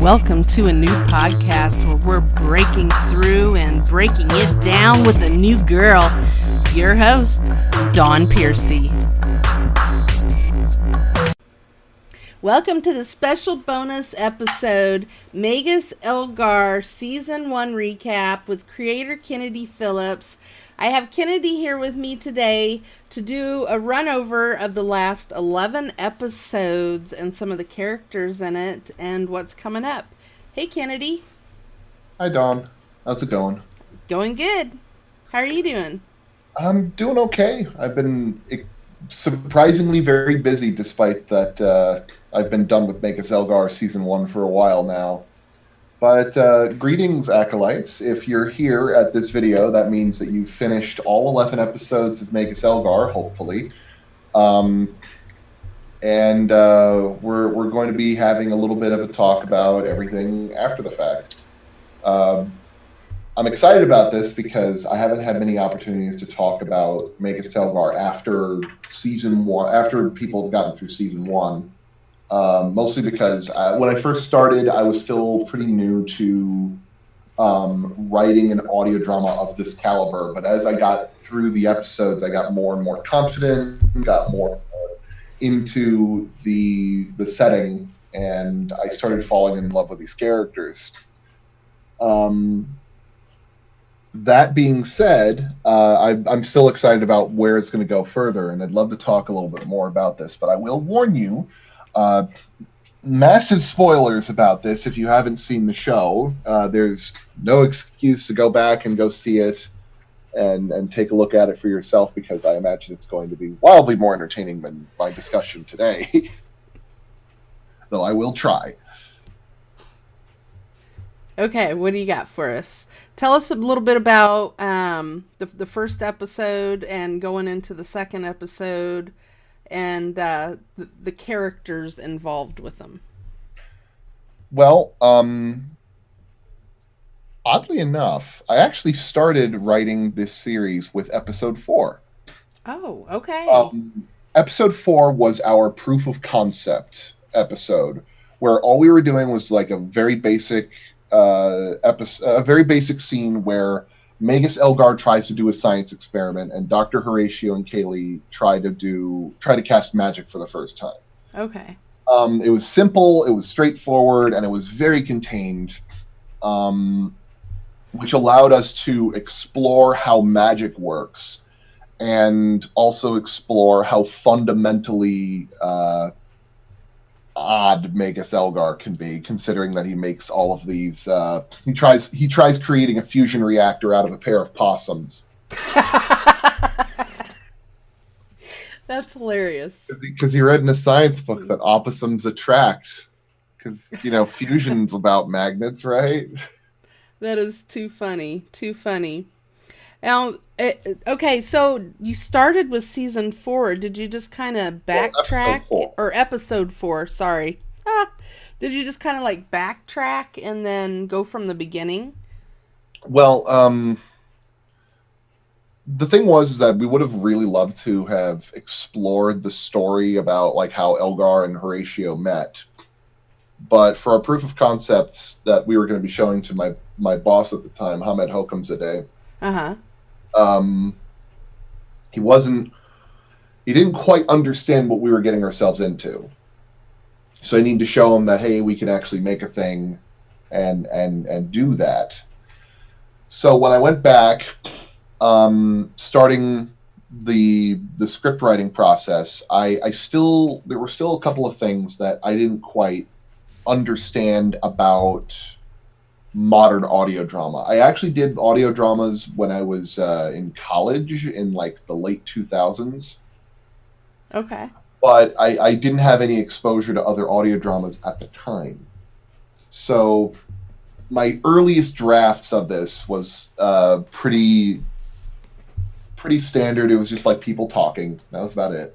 Welcome to a new podcast where we're breaking through and breaking it down with a new girl. Your host, Dawn Piercy. Welcome to the special bonus episode, Magus Elgar Season 1 recap with creator Kennedy Phillips. I have Kennedy here with me today to do a run over of the last 11 episodes and some of the characters in it and what's coming up. Hey, Kennedy. Hi, Dawn. How's it going? Going good. How are you doing? I'm doing okay. I've been surprisingly very busy despite that I've been done with Magus Elgar Season 1 for a while now. But greetings, Acolytes. If you're here at this video, that means that you've finished all 11 episodes of Magus Elgar, hopefully. And we're going to be having a little bit of a talk about everything after the fact. I'm excited about this because I haven't had many opportunities to talk about Magus Elgar after Season 1, after people have gotten through Season 1. Mostly because when I first started, I was still pretty new to writing an audio drama of this caliber. But as I got through the episodes, I got more and more confident, got more into the setting, and I started falling in love with these characters. That being said, I'm still excited about where it's going to go further, and I'd love to talk a little bit more about this. But I will warn you, massive spoilers about this if you haven't seen the show. There's no excuse to go back and go see it and take a look at it for yourself, because I imagine it's going to be wildly more entertaining than my discussion today. Though I will try. Okay, what do you got for us? Tell us a little bit about the first episode and going into the second episode and the characters involved with them. Well, oddly enough, I actually started writing this series with episode 4. Oh, okay. Episode 4 was our proof of concept episode, where all we were doing was like a very basic a very basic scene where Magus Elgar tries to do a science experiment, and Dr. Horatio and Kaylee try to cast magic for the first time. Okay. It was simple, it was straightforward, and it was very contained, which allowed us to explore how magic works, and also explore how fundamentally odd Magus Elgar can be, considering that he makes all of these. He tries creating a fusion reactor out of a pair of possums. That's hilarious. Because he read in a science book that opossums attract. Because fusion's about magnets, right? That is too funny. Too funny. Now, okay, so you started with Season 4. Did you just kind of backtrack? Or Episode 4, sorry. Did you just kind of like backtrack and then go from the beginning? Well, the thing was that we would have really loved to have explored the story about like how Elgar and Horatio met. But for our proof of concept that we were going to be showing to my boss at the time, Hamed Hokamzadeh, he didn't quite understand what we were getting ourselves into. So I need to show him that, hey, we can actually make a thing and do that. So when I went back, starting the script writing process, there were still a couple of things that I didn't quite understand about modern audio drama. I actually did audio dramas when I was in college in like the late 2000s. Okay. But I didn't have any exposure to other audio dramas at the time. So my earliest drafts of this was pretty standard. It was just like people talking. That was about it.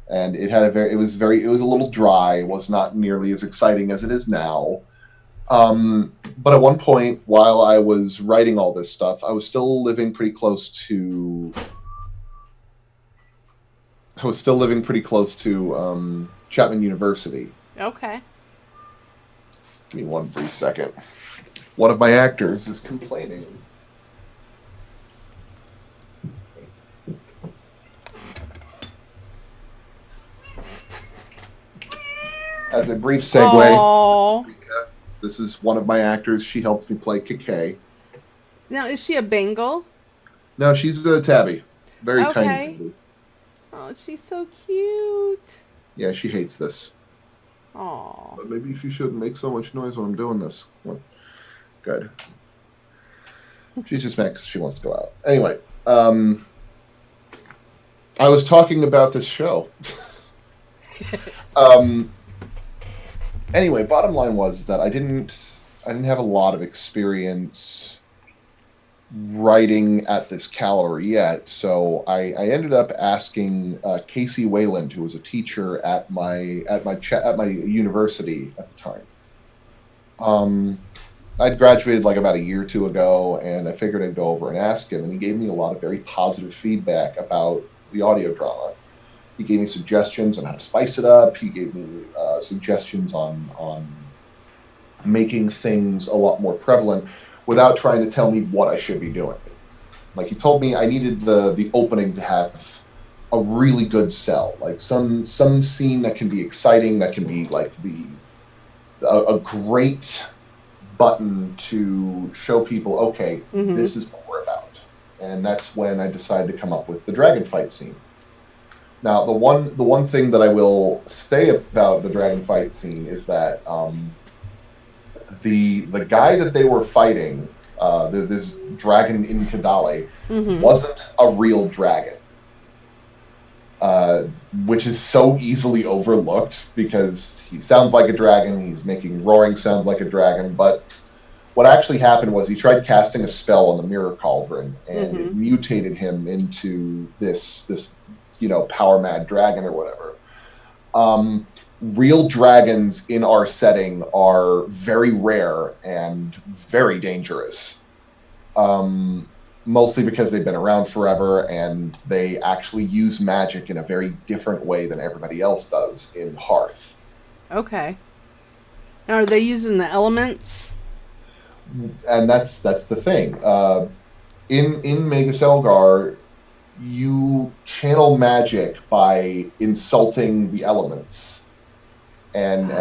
And it was a little dry. It was not nearly as exciting as it is now. But at one point, while I was writing all this stuff, I was still living pretty close to Chapman University. Okay. Give me one brief second. One of my actors is complaining. As a brief segue, Aww. this is one of my actors. She helps me play Kikay. Now, is she a Bengal? No, she's a tabby. Very Okay. tiny tabby. Oh, she's so cute. Yeah, she hates this. Aww. But maybe she shouldn't make so much noise when I'm doing this. Good. She's just mad because she wants to go out. Anyway, I was talking about this show. Anyway, bottom line was that I didn't have a lot of experience writing at this caliber yet, so I ended up asking Casey Wayland, who was a teacher at my university at the time. I'd graduated like about a year or two ago, and I figured I'd go over and ask him, and he gave me a lot of very positive feedback about the audio drama. He gave me suggestions on how to spice it up. He gave me suggestions on making things a lot more prevalent without trying to tell me what I should be doing. Like, he told me I needed the opening to have a really good sell, like some scene that can be exciting, that can be like a great button to show people, okay, this is what we're about. And that's when I decided to come up with the dragon fight scene. Now, the one thing that I will say about the dragon fight scene is that the guy that they were fighting, this dragon in Kadale, wasn't a real dragon, which is so easily overlooked because he sounds like a dragon, he's making roaring sounds like a dragon, but what actually happened was he tried casting a spell on the mirror cauldron, and it mutated him into this power mad dragon or whatever. Real dragons in our setting are very rare and very dangerous. Mostly because they've been around forever and they actually use magic in a very different way than everybody else does in Hearth. Okay. Now, are they using the elements? And that's the thing. In Magus Elgar, you channel magic by insulting the elements and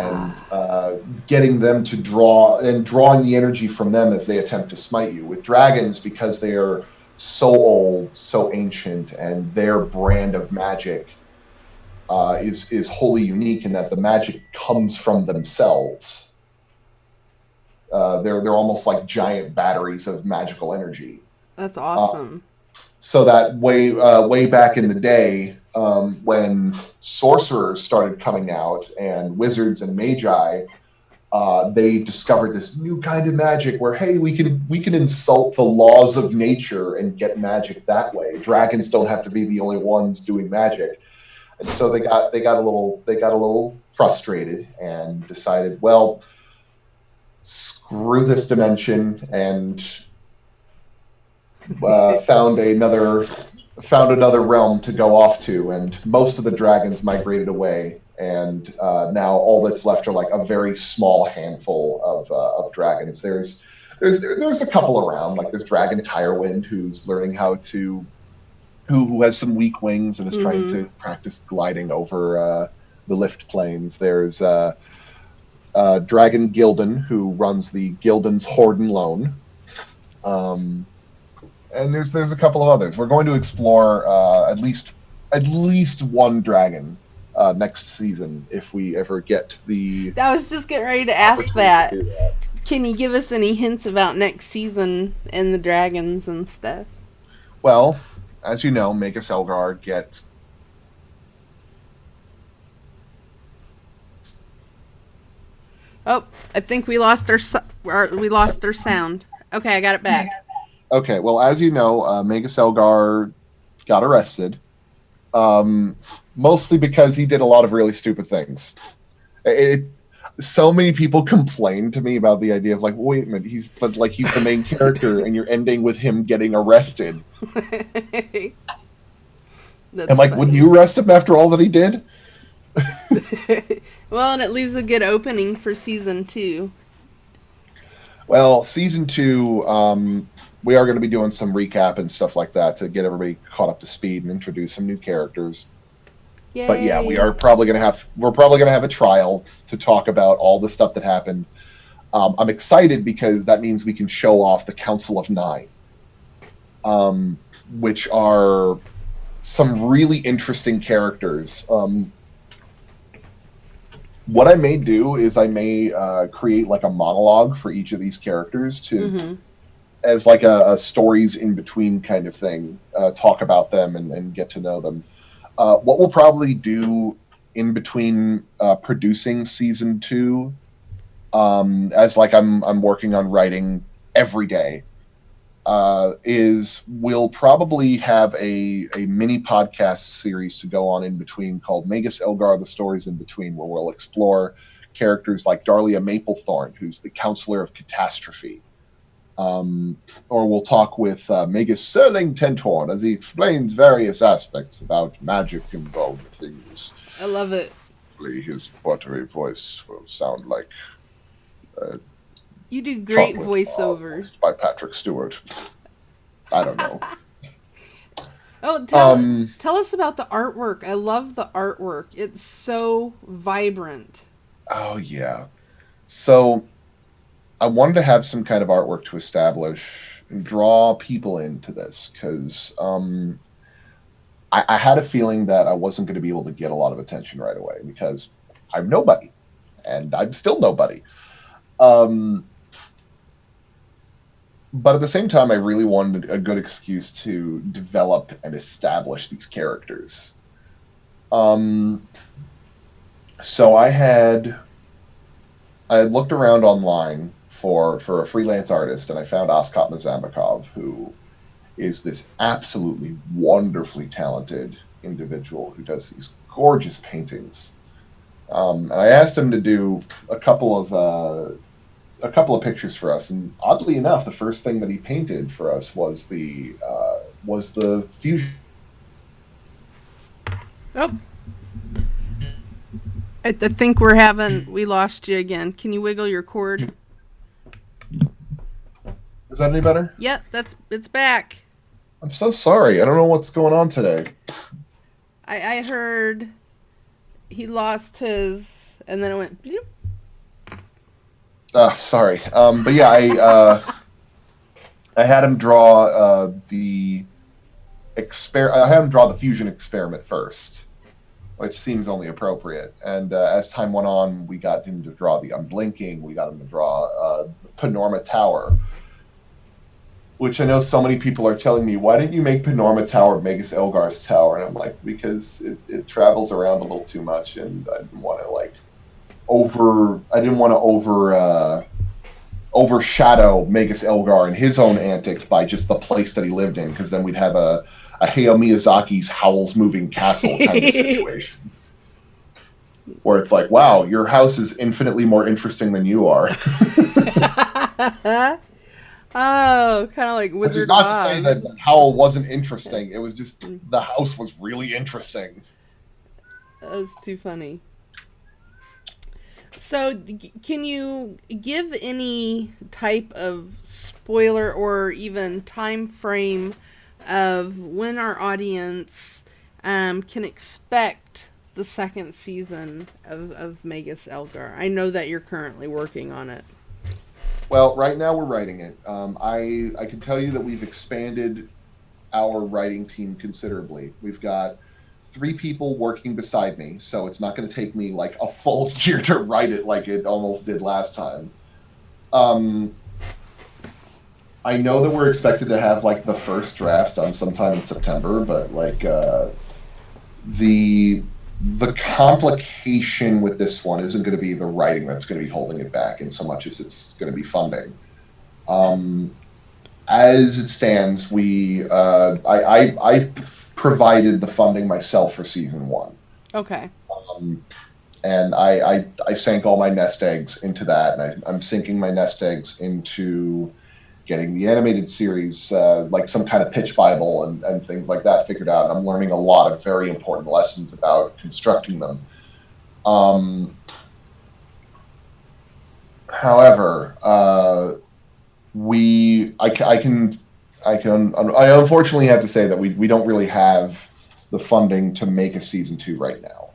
getting them to drawing the energy from them as they attempt to smite you. With dragons, because they are so old, so ancient, and their brand of magic is wholly unique in that the magic comes from themselves. They're almost like giant batteries of magical energy. That's awesome. So that way back in the day, when sorcerers started coming out and wizards and magi, they discovered this new kind of magic where, hey, we can insult the laws of nature and get magic that way. Dragons don't have to be the only ones doing magic, and so they got a little frustrated and decided, well, screw this dimension, and found another realm to go off to, and most of the dragons migrated away, and now all that's left are like a very small handful of dragons. There's a couple around, like there's Dragon Tirewind, who's learning how to who has some weak wings and is trying to practice gliding over the lift planes. There's Dragon Gildan, who runs the Gildan's Horde and Lone. And there's a couple of others. We're going to explore at least one dragon next season if we ever get the. I was just getting ready to ask that. Can you give us any hints about next season and the dragons and stuff? Well, as you know, Magus Elgar gets. Oh, I think we lost our sound. Okay, I got it back. Okay, well, as you know, Magus Elgar got arrested, mostly because he did a lot of really stupid things. So many people complained to me about the idea of like, wait a minute, he's the main character, and you're ending with him getting arrested. And like, wouldn't you arrest him after all that he did? Well, and it leaves a good opening for season 2. Well, season 2, we are going to be doing some recap and stuff like that to get everybody caught up to speed and introduce some new characters. Yay. But yeah, we're probably going to have a trial to talk about all the stuff that happened. I'm excited because that means we can show off the Council of Nine, which are some really interesting characters. What I may do is I may create like a monologue for each of these characters to, as like a stories in between kind of thing, talk about them and get to know them. What we'll probably do in between producing season 2, as like I'm working on writing every day, is we'll probably have a mini podcast series to go on in between called Magus Elgar, The Stories in Between, where we'll explore characters like Darlia Maplethorn, who's the Counselor of Catastrophe. Or we'll talk with Magus Serling Tentorn as he explains various aspects about magic and all the things. I love it. His buttery voice will sound like you do great voiceovers. By Patrick Stewart. I don't know. Tell us about the artwork. I love the artwork. It's so vibrant. Oh, yeah. So I wanted to have some kind of artwork to establish and draw people into this because I had a feeling that I wasn't going to be able to get a lot of attention right away because I'm nobody, and I'm still nobody. But at the same time, I really wanted a good excuse to develop and establish these characters. So I had looked around online for a freelance artist, and I found Oskar Mazambakov, who is this absolutely wonderfully talented individual who does these gorgeous paintings. And I asked him to do a couple of pictures for us, and oddly enough, the first thing that he painted for us was the fusion. Oh, I think we lost you again. Can you wiggle your cord? Is that any better? Yeah, it's back. I'm so sorry. I don't know what's going on today. I heard he lost his, and then it went. Bloop. Sorry. But yeah, I had him draw the fusion experiment first, which seems only appropriate. And as time went on, we got him to draw the unblinking. We got him to draw the Panorama Tower, which I know so many people are telling me, why didn't you make Panorama Tower Magus Elgar's tower? And I'm like, because it travels around a little too much, and I didn't want to overshadow Magus Elgar and his own antics by just the place that he lived in, because then we'd have a Hayao Miyazaki's Howl's Moving Castle kind of situation. Where it's like, wow, your house is infinitely more interesting than you are. Oh, kind of like Wizard of Oz. Which is not to say that Howl wasn't interesting. It was just the house was really interesting. That's too funny. So, can you give any type of spoiler or even time frame of when our audience can expect the second season of Magus Elgar? I know that you're currently working on it. Well, right now we're writing it. I can tell you that we've expanded our writing team considerably. We've got 3 people working beside me, so it's not going to take me like a full year to write it like it almost did last time. I know that we're expected to have like the first draft done sometime in September, but like the complication with this one isn't going to be the writing that's going to be holding it back, in so much as it's going to be funding. As it stands, I provided the funding myself for season 1. Okay. And I sank all my nest eggs into that, and I'm sinking my nest eggs into getting the animated series, like some kind of pitch Bible and things like that figured out. And I'm learning a lot of very important lessons about constructing them. However, I unfortunately have to say that we don't really have the funding to make a season 2 right now.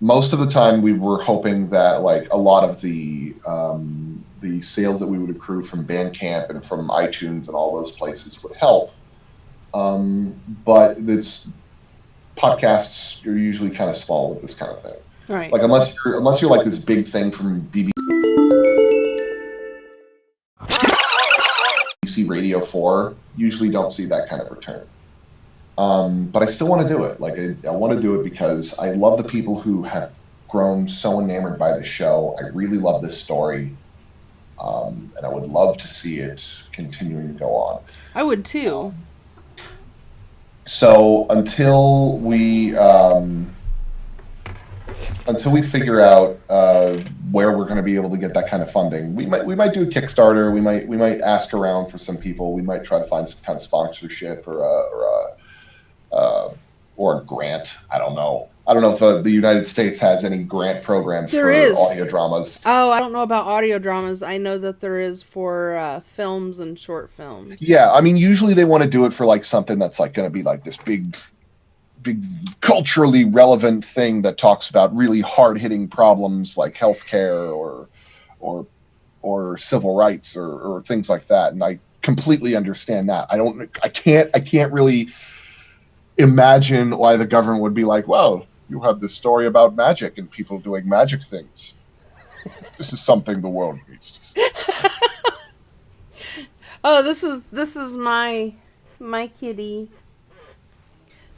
Most of the time we were hoping that like a lot of the sales that we would accrue from Bandcamp and from iTunes and all those places would help. But podcasts are usually kind of small with this kind of thing. Right. Like unless you're like this big thing from BBC Radio 4, usually don't see that kind of return. But I still want to do it. Like I want to do it because I love the people who have grown so enamored by the show. I really love this story. And I would love to see it continuing to go on. I would too. So until we figure out where we're going to be able to get that kind of funding, we might do a Kickstarter. We might ask around for some people. We might try to find some kind of sponsorship or a grant. I don't know if the United States has any grant programs for audio dramas. Oh, I don't know about audio dramas. I know that there is for films and short films. Yeah, I mean, usually they want to do it for like something that's like going to be like this big culturally relevant thing that talks about really hard-hitting problems like healthcare or civil rights or things like that. And I completely understand that. I can't really imagine why the government would be like, well, you have this story about magic and people doing magic things. This is something the world needs to see. Oh, this is my kitty.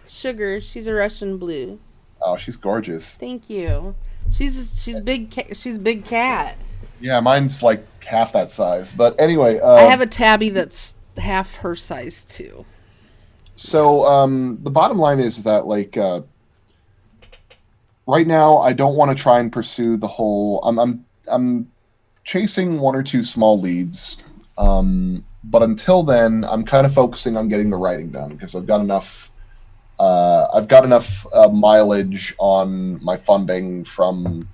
Sugar. She's a Russian blue. Oh, she's gorgeous. Thank you. She's big. She's big cat. Yeah, mine's like half that size. But anyway, I have a tabby that's half her size too. So the bottom line is that like right now I don't want to try and pursue the whole. I'm chasing one or two small leads, but until then I'm kind of focusing on getting the writing done because I've got enough. Mileage on my funding from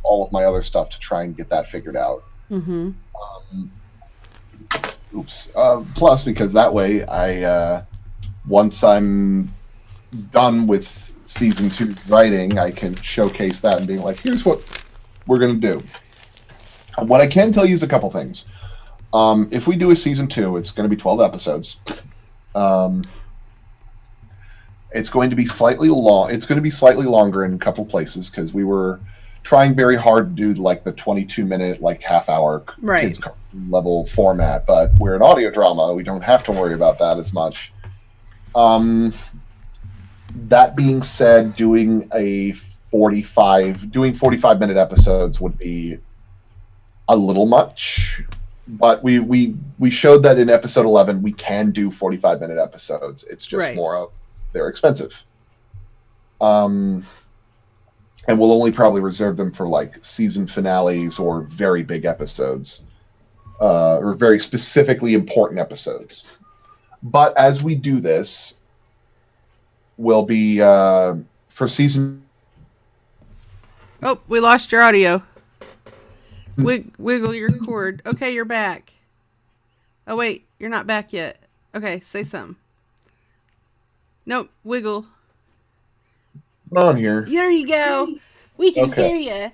all of my other stuff to try and get that figured out. Mm-hmm. Plus, because that way I once I'm done with season 2 writing, I can showcase that and being like, here's what we're going to do. And what I can tell you is a couple things. If we do a season 2, it's going to be 12 episodes. It's going to be slightly long. It's going to be slightly longer in a couple places because we were trying very hard to do like the 22-minute, like half-hour kids level format. But we're an audio drama. We don't have to worry about that as much. That being said, doing 45-minute episodes would be a little much. But we showed that in episode 11 we can do 45-minute episodes. It's just more of they're expensive. And we'll only probably reserve them for like season finales or very big episodes, or very specifically important episodes. But as we do this, we'll be for season. Oh, we lost your audio. Wiggle your cord. Okay, you're back. Oh wait, you're not back yet. Okay, say something. Nope, wiggle. What's on here? There you go. We can hear you.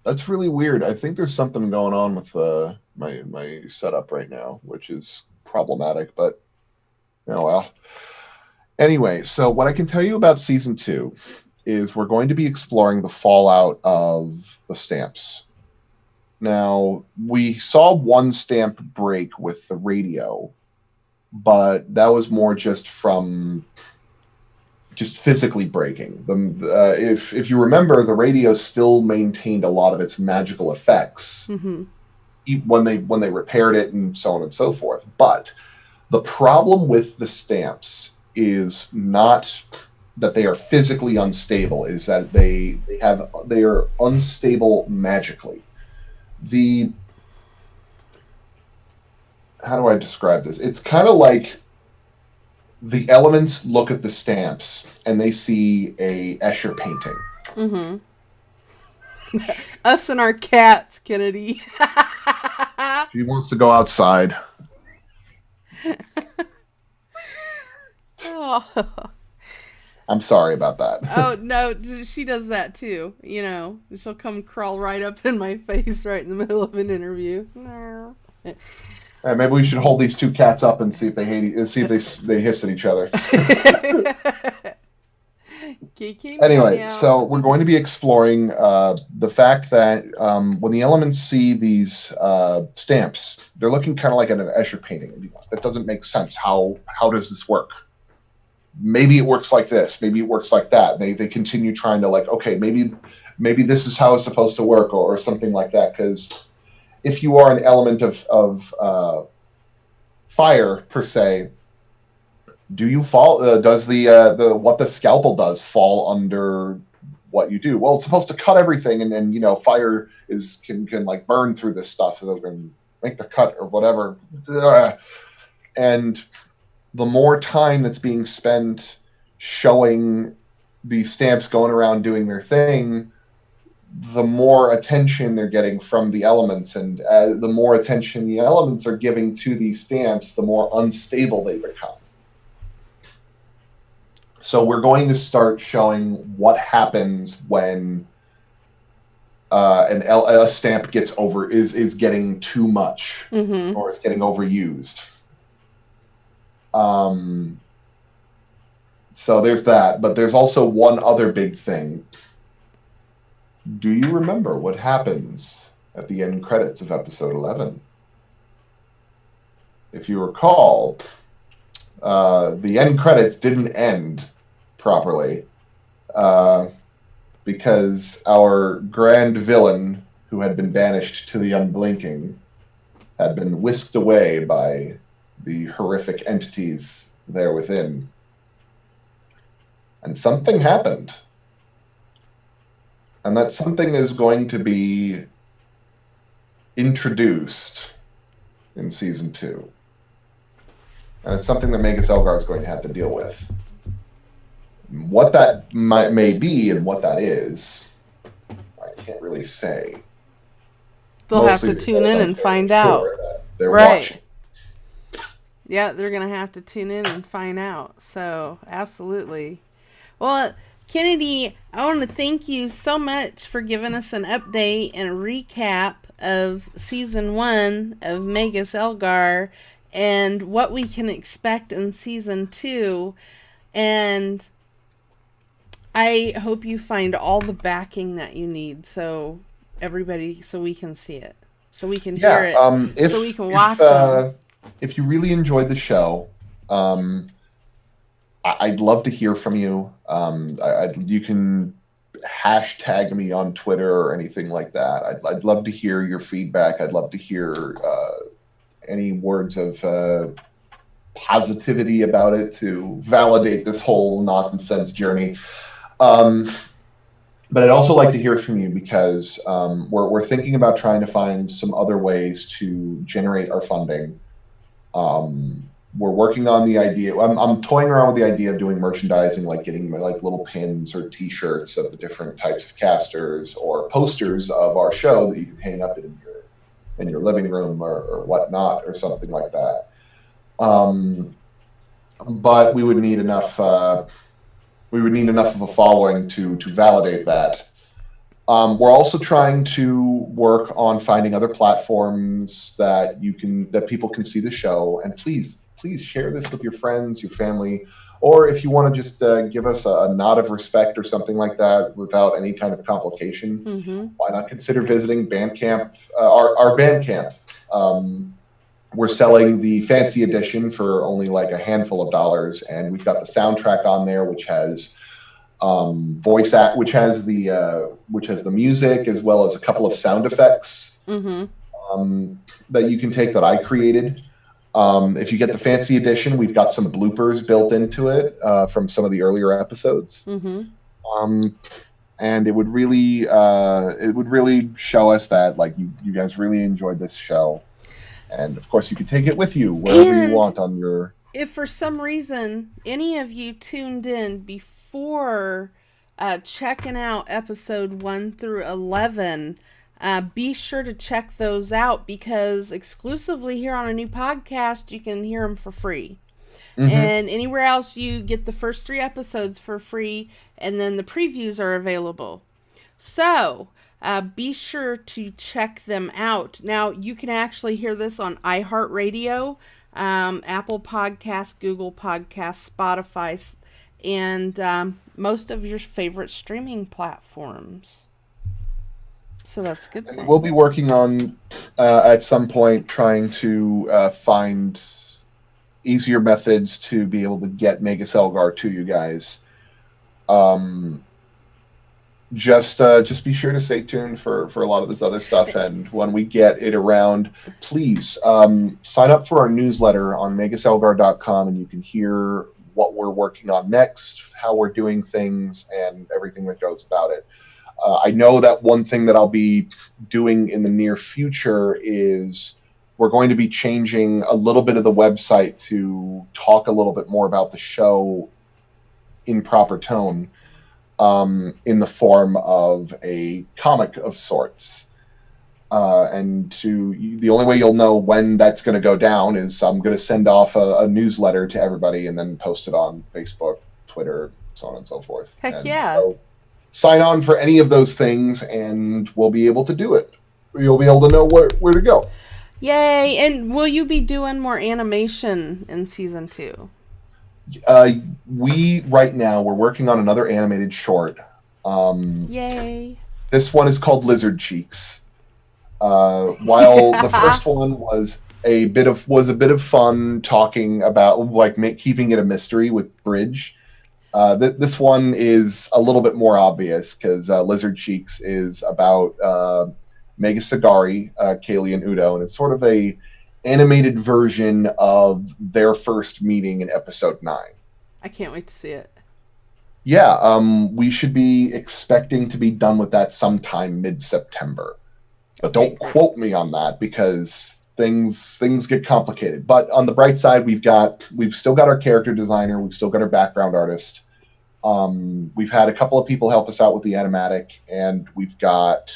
That's really weird. I think there's something going on with my setup right now, which is problematic, but well. Anyway, so what I can tell you about season 2 is we're going to be exploring the fallout of the stamps. Now, we saw one stamp break with the radio, but that was more just from physically breaking. If you remember, the radio still maintained a lot of its magical effects when they repaired it and so on and so forth. But the problem with the stamps is not that they are physically unstable, is that they are unstable magically. How do I describe this? It's kind of like the elements look at the stamps and they see a Escher painting. Mm-hmm. Us and our cats, Kennedy. He wants to go outside. Oh. I'm sorry about that. Oh, no, she does that too. She'll come crawl right up in my face right in the middle of an interview. No. Maybe we should hold these two cats up and see if they hate and see if they hiss at each other. Anyway, so we're going to be exploring the fact that when the elements see these stamps, they're looking kind of like at an Escher painting. That doesn't make sense. How does this work? Maybe it works like this. Maybe it works like that. They continue trying to okay, maybe this is how it's supposed to work, or something like that. Because if you are an element of fire per se, do you fall? Does the what the scalpel does fall under what you do? Well, it's supposed to cut everything, and fire can burn through this stuff, so can make the cut or whatever. And the more time that's being spent showing these stamps going around doing their thing, the more attention they're getting from the elements, and the more attention the elements are giving to these stamps, the more unstable they become. So we're going to start showing what happens when a stamp is getting too much, mm-hmm. or is getting overused. So there's that, but there's also one other big thing. Do you remember what happens at the end credits of episode 11? If you recall, the end credits didn't end properly because our grand villain, who had been banished to the unblinking, had been whisked away by the horrific entities there within. And something happened. And that something is going to be introduced in season 2. And it's something that Magus Elgar is going to have to deal with. What that may be and what that is, I can't really say. They'll have to tune in and find out. They're watching. Yeah, they're going to have to tune in and find out. So, absolutely. Well, Kennedy, I want to thank you so much for giving us an update and a recap of season 1 of Magus Elgar and what we can expect in season 2. And I hope you find all the backing that you need so we can see it, so we can hear it, so we can watch it. If you really enjoyed the show, I'd love to hear from you. You can hashtag me on Twitter or anything like that. I'd love to hear your feedback. I'd love to hear any words of positivity about it to validate this whole nonsense journey. But I'd also like to hear from you because we're thinking about trying to find some other ways to generate our funding. We're working on the idea. I'm toying around with the idea of doing merchandising, like getting little pins or T-shirts of the different types of casters, or posters of our show that you can hang up in your living room or whatnot, or something like that. But we would need enough. We would need enough of a following to validate that. We're also trying to work on finding other platforms that people can see the show. And please share this with your friends, your family, or if you want to just give us a nod of respect or something like that without any kind of complication, why not consider visiting Bandcamp, our Bandcamp. We're selling the fancy edition for only a handful of dollars, and we've got the soundtrack on there, which has which has the music as well as a couple of sound effects that you can take that I created. If you get the fancy edition, we've got some bloopers built into it from some of the earlier episodes, and it would really show us that you guys really enjoyed this show. And, of course, you can take it with you wherever you want on your... If for some reason any of you tuned in before checking out episode 1 through 11, Be sure to check those out because exclusively here on a new podcast, you can hear them for free. And anywhere else, you get the first 3 episodes for free, and then the previews are available. So, be sure to check them out. Now, you can actually hear this on iHeartRadio, Apple Podcasts, Google Podcasts, Spotify, and most of your favorite streaming platforms. So that's a good thing. We'll be working on, at some point, trying to find easier methods to be able to get Magus Elgar to you guys. Just be sure to stay tuned for a lot of this other stuff. And when we get it around, please sign up for our newsletter on maguselgar.com, and you can hear what we're working on next, how we're doing things, and everything that goes about it. I know that one thing that I'll be doing in the near future is we're going to be changing a little bit of the website to talk a little bit more about the show in proper tone, in the form of a comic of sorts. The only way you'll know when that's going to go down is I'm going to send off a newsletter to everybody and then post it on Facebook, Twitter, so on and so forth. Heck yeah. So sign on for any of those things and we'll be able to do it. You'll be able to know where to go. Yay! And will you be doing more animation in season 2? Right now, we're working on another animated short. Yay! This one is called Lizard Cheeks. While the first one was a bit of fun talking about keeping it a mystery with Bridge. This one is a little bit more obvious because Lizard Cheeks is about Magus Elgar, Kaylee and Udo, and it's sort of a animated version of their first meeting in episode 9. I can't wait to see it. Yeah, we should be expecting to be done with that sometime mid-September. But don't quote me on that because things get complicated. But on the bright side, we've still got our character designer, we've still got our background artist. We've had a couple of people help us out with the animatic, and we've got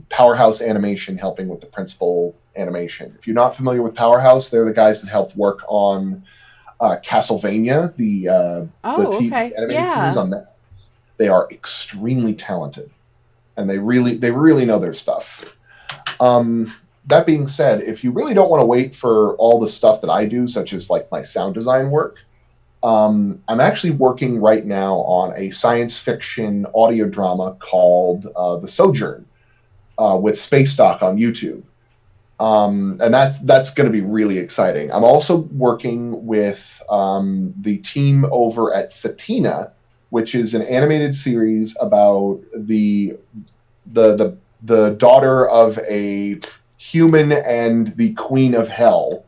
Powerhouse Animation helping with the principal animation. If you're not familiar with Powerhouse, they're the guys that helped work on Castlevania, the TV animated series on that. They are extremely talented, and they really know their stuff. That being said, if you really don't want to wait for all the stuff that I do, such as like my sound design work, I'm actually working right now on a science fiction audio drama called The Sojourn with Space Doc on YouTube. And that's going to be really exciting. I'm also working with the team over at Satina, which is an animated series about the daughter of a human and the queen of hell.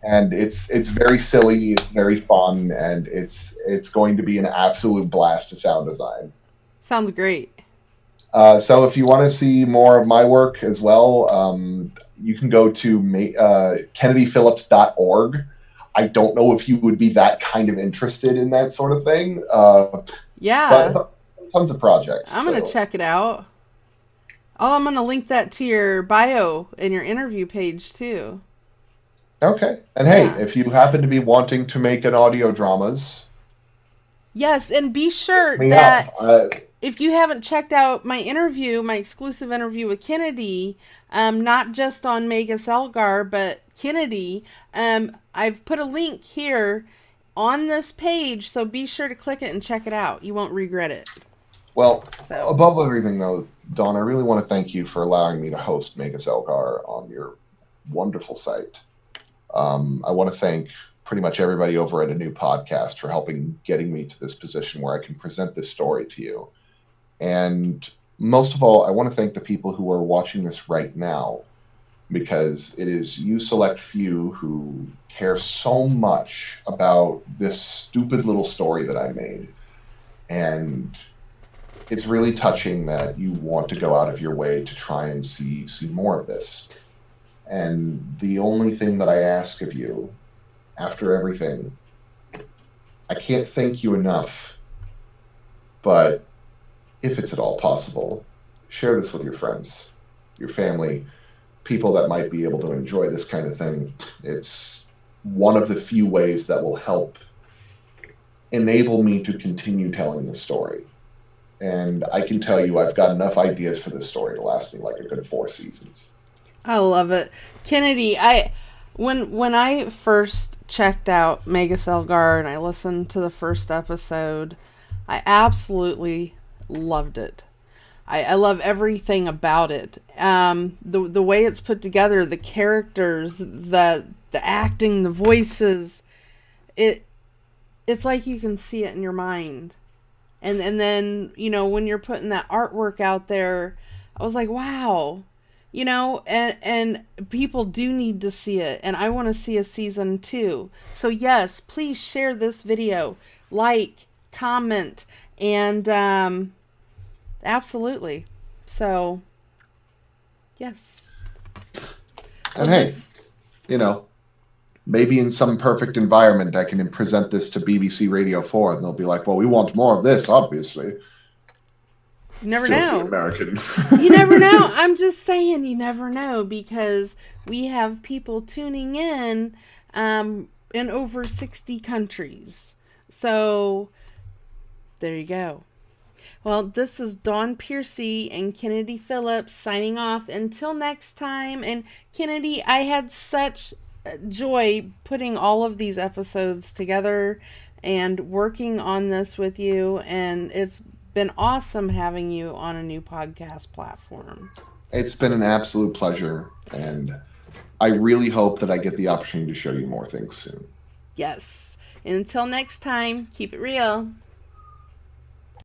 And it's very silly, it's very fun, and it's going to be an absolute blast to sound design. Sounds great. So if you want to see more of my work as well, you can go to kennedyphillips.org. I don't know if you would be that kind of interested in that sort of thing. Yeah. But tons of projects. I'm going to check it out. Oh, I'm going to link that to your bio and your interview page, too. Okay. And hey, if you happen to be wanting to make an audio dramas... Yes, and be sure that if you haven't checked out my exclusive interview with Kennedy, not just on Magus Elgar, but Kennedy, I've put a link here on this page, so be sure to click it and check it out. You won't regret it. Well, above everything, though, Dawn, I really want to thank you for allowing me to host Magus Elgar on your wonderful site. I want to thank pretty much everybody over at ANEW Podcast for getting me to this position where I can present this story to you. And most of all, I want to thank the people who are watching this right now, because it is you select few who care so much about this stupid little story that I made. And it's really touching that you want to go out of your way to try and see more of this. And the only thing that I ask of you, after everything, I can't thank you enough, but if it's at all possible, share this with your friends. your family, people that might be able to enjoy this kind of thing. It's one of the few ways that will help enable me to continue telling the story. And I can tell you, I've got enough ideas for this story to last me like a good 4 seasons. I love it. Kennedy, when I first checked out Magus Elgar and I listened to the first episode, I absolutely loved it. I love everything about it. The way it's put together, the characters, the acting, the voices, it's like you can see it in your mind. And then, you know, when you're putting that artwork out there, I was like, wow. You know, and people do need to see it, and I want to see a season 2. So yes, please share this video, like, comment, and absolutely. So yes. And hey, you know, maybe in some perfect environment I can present this to BBC Radio 4 and they'll be like, well, we want more of this, obviously. You never know. American. You never know. I'm just saying, you never know, because we have people tuning in over 60 countries. So there you go. Well, this is Dawn Piercy and Kennedy Phillips signing off. Until next time. And Kennedy, I had such joy putting all of these episodes together and working on this with you, and it's been awesome having you on a new podcast platform. It's been an absolute pleasure, and I really hope that I get the opportunity to show you more things soon. Yes. And until next time, keep it real.